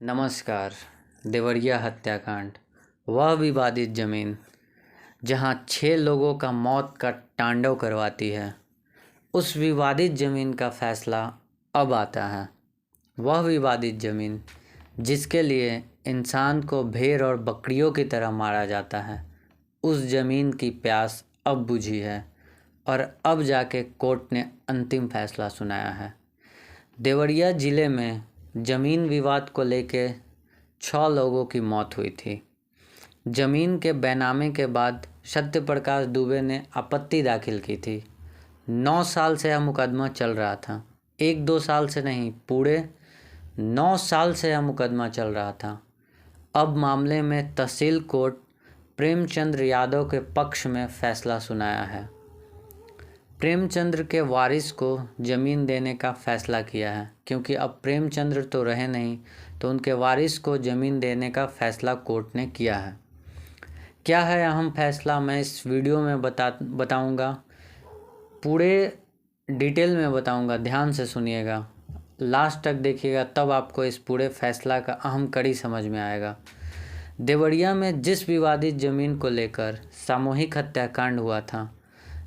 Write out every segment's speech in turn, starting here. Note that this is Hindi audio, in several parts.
नमस्कार। देवरिया हत्याकांड, वह विवादित जमीन जहां 6 लोगों का मौत का तांडव करवाती है, उस विवादित जमीन का फैसला अब आता है। वह विवादित जमीन जिसके लिए इंसान को भेड़ और बकरियों की तरह मारा जाता है, उस जमीन की प्यास अब बुझी है और अब जाके कोर्ट ने अंतिम फैसला सुनाया है। देवरिया ज़िले में ज़मीन विवाद को लेकर 6 लोगों की मौत हुई थी। ज़मीन के बैनामे के बाद सत्य प्रकाश दुबे ने आपत्ति दाखिल की थी। 9 साल से यह मुकदमा चल रहा था। 1-2 साल से नहीं, पूरे 9 साल से यह मुकदमा चल रहा था। अब मामले में तहसील कोर्ट प्रेमचंद्र यादव के पक्ष में फैसला सुनाया है। प्रेमचंद्र के वारिस को ज़मीन देने का फ़ैसला किया है, क्योंकि अब प्रेमचंद्र तो रहे नहीं, तो उनके वारिस को ज़मीन देने का फ़ैसला कोर्ट ने किया है। क्या है अहम फैसला, मैं इस वीडियो में बताऊंगा। पूरे डिटेल में बताऊंगा, ध्यान से सुनिएगा, लास्ट तक देखिएगा, तब आपको इस पूरे फैसला का अहम कड़ी समझ में आएगा। देवरिया में जिस विवादित ज़मीन को लेकर सामूहिक हत्याकांड हुआ था,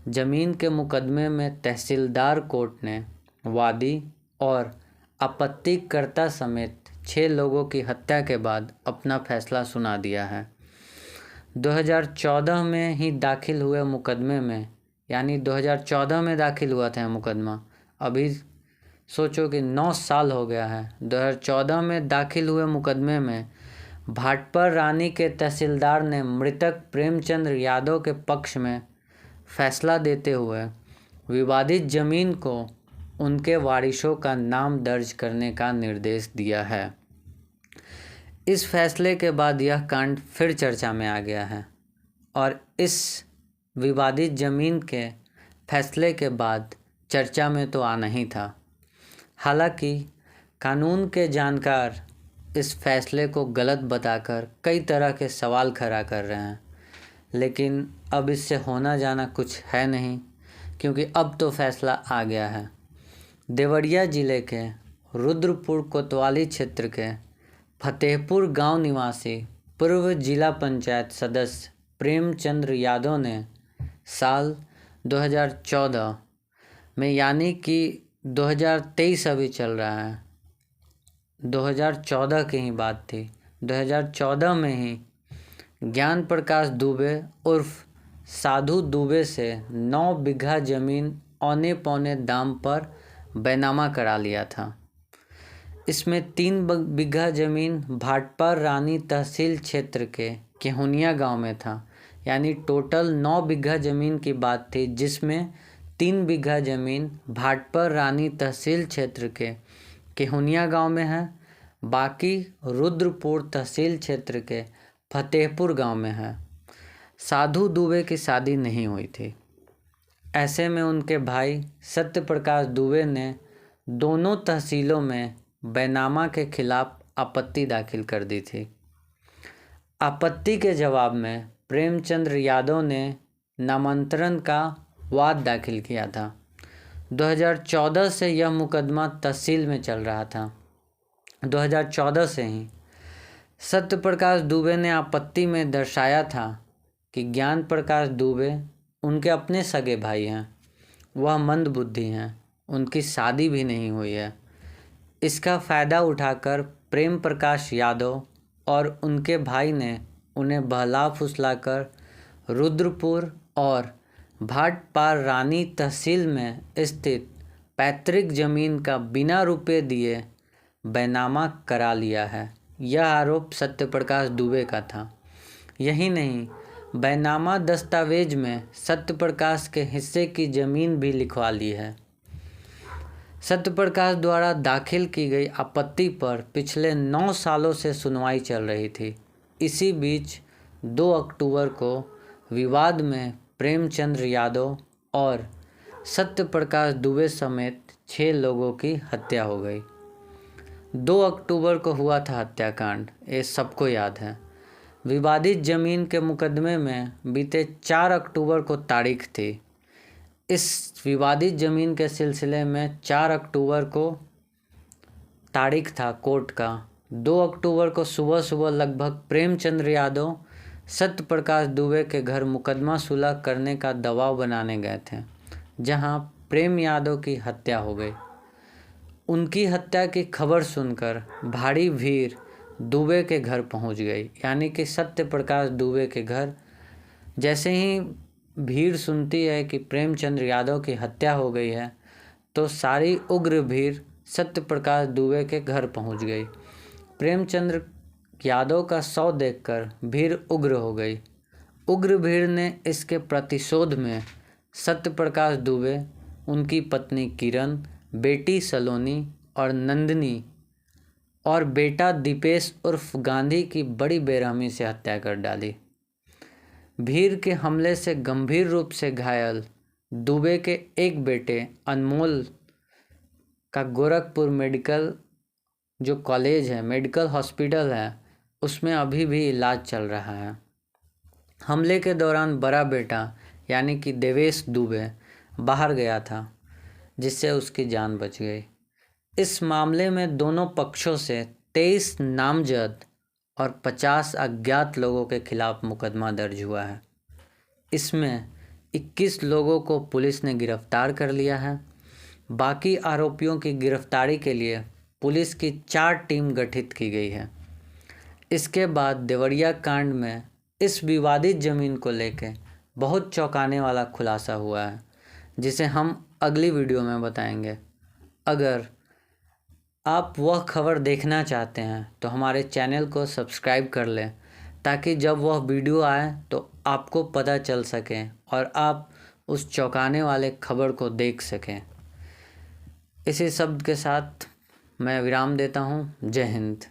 ज़मीन के मुकदमे में तहसीलदार कोर्ट ने वादी और आपत्तिकर्ता समेत 6 लोगों की हत्या के बाद अपना फैसला सुना दिया है। 2014 में ही दाखिल हुए मुकदमे में, यानी 2014 में दाखिल हुआ था मुकदमा, अभी सोचो कि 9 साल हो गया है। 2014 में दाखिल हुए मुकदमे में भाटपर रानी के तहसीलदार ने मृतक प्रेमचंद्र यादव के पक्ष में फैसला देते हुए विवादित ज़मीन को उनके वारिसों का नाम दर्ज करने का निर्देश दिया है। इस फैसले के बाद यह कांड फिर चर्चा में आ गया है और इस विवादित ज़मीन के फैसले के बाद चर्चा में तो आना ही था। हालांकि कानून के जानकार इस फैसले को गलत बताकर कई तरह के सवाल खड़ा कर रहे हैं, लेकिन अब इससे होना जाना कुछ है नहीं, क्योंकि अब तो फैसला आ गया है। देवरिया ज़िले के रुद्रपुर कोतवाली क्षेत्र के फतेहपुर गांव निवासी पूर्व जिला पंचायत सदस्य प्रेमचंद्र यादव ने साल 2014 में, यानी कि 2023 अभी चल रहा है, 2014 की ही बात थी, 2014 में ही ज्ञान प्रकाश दुबे उर्फ साधु दुबे से 9 बीघा ज़मीन औने पौने दाम पर बैनामा करा लिया था। इसमें 3 बीघा ज़मीन भाटपर रानी तहसील क्षेत्र के केहुनिया गांव में था, यानी टोटल 9 बीघा ज़मीन की बात थी, जिसमें 3 बीघा ज़मीन भाटपर रानी तहसील क्षेत्र के केहुनिया गांव में है, बाकी रुद्रपुर तहसील क्षेत्र के फतेहपुर गांव में है। साधु दुबे की शादी नहीं हुई थी। ऐसे में उनके भाई सत्य प्रकाश दुबे ने दोनों तहसीलों में बैनामा के खिलाफ आपत्ति दाखिल कर दी थी। आपत्ति के जवाब में प्रेमचंद्र यादव ने नामांतरण का वाद दाखिल किया था। 2014 से यह मुकदमा तहसील में चल रहा था। 2014 से ही सत्य प्रकाश दुबे ने आपत्ति में दर्शाया था कि ज्ञान प्रकाश दुबे उनके अपने सगे भाई हैं, वह मंदबुद्धि हैं, उनकी शादी भी नहीं हुई है। इसका फ़ायदा उठाकर प्रेम प्रकाश यादव और उनके भाई ने उन्हें बहला फुसलाकर रुद्रपुर और भाटपार रानी तहसील में स्थित पैतृक ज़मीन का बिना रुपए दिए बैनामा करा लिया है। यह आरोप सत्य प्रकाश दुबे का था। यही नहीं, बैनामा दस्तावेज में सत्य प्रकाश के हिस्से की ज़मीन भी लिखवा ली है। सत्य प्रकाश द्वारा दाखिल की गई आपत्ति पर पिछले 9 सालों से सुनवाई चल रही थी। इसी बीच 2 अक्टूबर को विवाद में प्रेमचंद्र यादव और सत्य प्रकाश दुबे समेत 6 लोगों की हत्या हो गई। 2 अक्टूबर को हुआ था हत्याकांड, ये सबको याद है। विवादित ज़मीन के मुकदमे में बीते 4 अक्टूबर को तारीख थी। इस विवादित ज़मीन के सिलसिले में 4 अक्टूबर को तारीख था कोर्ट का, 2 अक्टूबर को सुबह सुबह लगभग प्रेमचंद्र यादव सत्य प्रकाश दुबे के घर मुकदमा सुलह करने का दबाव बनाने गए थे, जहां प्रेम यादव की हत्या हो गई। उनकी हत्या की खबर सुनकर भारी भीड़ दुबे के घर पहुंच गई, यानी कि सत्य प्रकाश दुबे के घर। जैसे ही भीड़ सुनती है कि प्रेमचंद्र यादव की हत्या हो गई है, तो सारी उग्र भीड़ सत्य प्रकाश दुबे के घर पहुंच गई। प्रेमचंद्र यादव का शव देखकर भीड़ उग्र हो गई। उग्र भीड़ ने इसके प्रतिशोध में सत्य प्रकाश दुबे, उनकी पत्नी किरण, बेटी सलोनी और नंदिनी और बेटा दीपेश उर्फ गांधी की बड़ी बेरहमी से हत्या कर डाली। भीड़ के हमले से गंभीर रूप से घायल दुबे के एक बेटे अनमोल का गोरखपुर मेडिकल जो कॉलेज है, मेडिकल हॉस्पिटल है, उसमें अभी भी इलाज चल रहा है। हमले के दौरान बड़ा बेटा यानी कि देवेश दुबे बाहर गया था, जिससे उसकी जान बच गई। इस मामले में दोनों पक्षों से 23 नामजद और 50 अज्ञात लोगों के खिलाफ मुकदमा दर्ज हुआ है। इसमें 21 लोगों को पुलिस ने गिरफ्तार कर लिया है। बाकी आरोपियों की गिरफ्तारी के लिए पुलिस की 4 टीम गठित की गई है। इसके बाद देवरिया कांड में इस विवादित ज़मीन को लेके बहुत चौंकाने वाला खुलासा हुआ है, जिसे हम अगली वीडियो में बताएंगे। अगर आप वह खबर देखना चाहते हैं तो हमारे चैनल को सब्सक्राइब कर लें, ताकि जब वह वीडियो आए तो आपको पता चल सके और आप उस चौंकाने वाले खबर को देख सकें। इसी शब्द के साथ मैं विराम देता हूँ। जय हिंद।